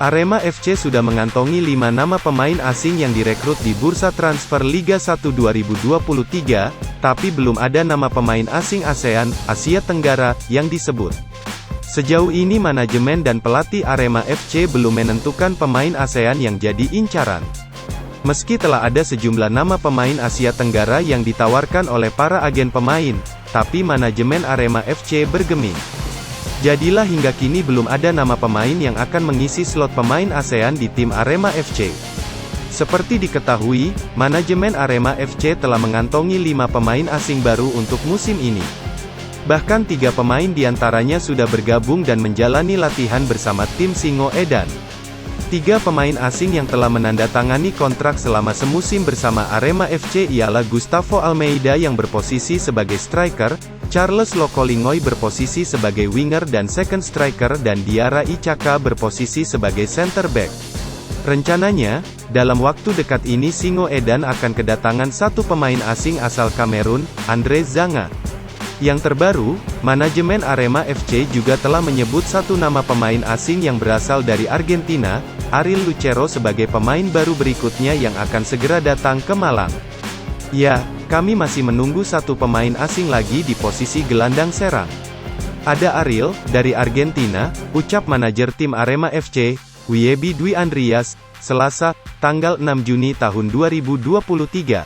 Arema FC sudah mengantongi 5 nama pemain asing yang direkrut di bursa transfer Liga 1 2023, tapi belum ada nama pemain asing ASEAN, Asia Tenggara, yang disebut. Sejauh ini manajemen dan pelatih Arema FC belum menentukan pemain ASEAN yang jadi incaran. Meski telah ada sejumlah nama pemain Asia Tenggara yang ditawarkan oleh para agen pemain, tapi manajemen Arema FC bergeming. Jadilah hingga kini belum ada nama pemain yang akan mengisi slot pemain ASEAN di tim Arema FC. Seperti diketahui, manajemen Arema FC telah mengantongi 5 pemain asing baru untuk musim ini. Bahkan 3 pemain diantaranya sudah bergabung dan menjalani latihan bersama tim Singo Edan. 3 pemain asing yang telah menandatangani kontrak selama semusim bersama Arema FC ialah Gustavo Almeida yang berposisi sebagai striker, Charles Lokolingoy berposisi sebagai winger dan second striker dan Diarra Ichaka berposisi sebagai center back. Rencananya, dalam waktu dekat ini Singo Edan akan kedatangan 1 pemain asing asal Kamerun, Andre Zanga. Yang terbaru, manajemen Arema FC juga telah menyebut 1 nama pemain asing yang berasal dari Argentina, Ariel Lucero sebagai pemain baru berikutnya yang akan segera datang ke Malang. Ya, kami masih menunggu 1 pemain asing lagi di posisi gelandang serang. Ada Ariel, dari Argentina, ucap manajer tim Arema FC, Wiebi Dwi Andrias, Selasa, tanggal 6 Juni tahun 2023.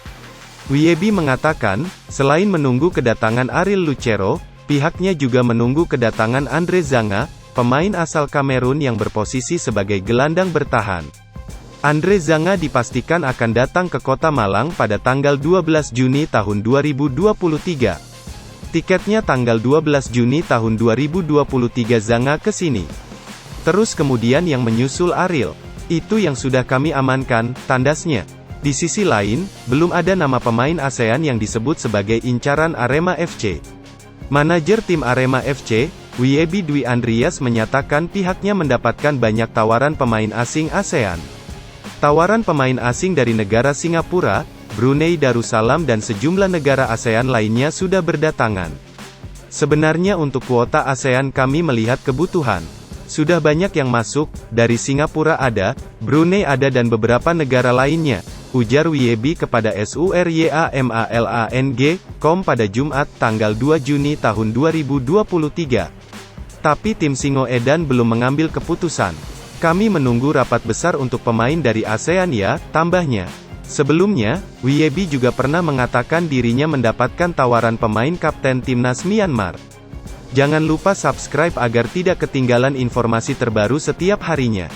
Wiebi mengatakan, selain menunggu kedatangan Ariel Lucero, pihaknya juga menunggu kedatangan Andre Zanga, pemain asal Kamerun yang berposisi sebagai gelandang bertahan. Andre Zanga dipastikan akan datang ke kota Malang pada tanggal 12 Juni tahun 2023. Tiketnya tanggal 12 Juni tahun 2023 Zanga ke sini. Terus kemudian yang menyusul Ariel. Itu yang sudah kami amankan, tandasnya. Di sisi lain, belum ada nama pemain ASEAN yang disebut sebagai incaran Arema FC. Manajer tim Arema FC, Wiebi Dwi Andrias menyatakan pihaknya mendapatkan banyak tawaran pemain asing ASEAN. Tawaran pemain asing dari negara Singapura, Brunei Darussalam dan sejumlah negara ASEAN lainnya sudah berdatangan. Sebenarnya untuk kuota ASEAN kami melihat kebutuhan. Sudah banyak yang masuk, dari Singapura ada, Brunei ada dan beberapa negara lainnya, ujar Wiebi kepada SURYAMALANG.com pada Jumat, tanggal 2 Juni tahun 2023. Tapi tim Singo Edan belum mengambil keputusan. Kami menunggu rapat besar untuk pemain dari ASEAN ya, tambahnya. Sebelumnya, Wiebi juga pernah mengatakan dirinya mendapatkan tawaran pemain kapten timnas Myanmar. Jangan lupa subscribe agar tidak ketinggalan informasi terbaru setiap harinya.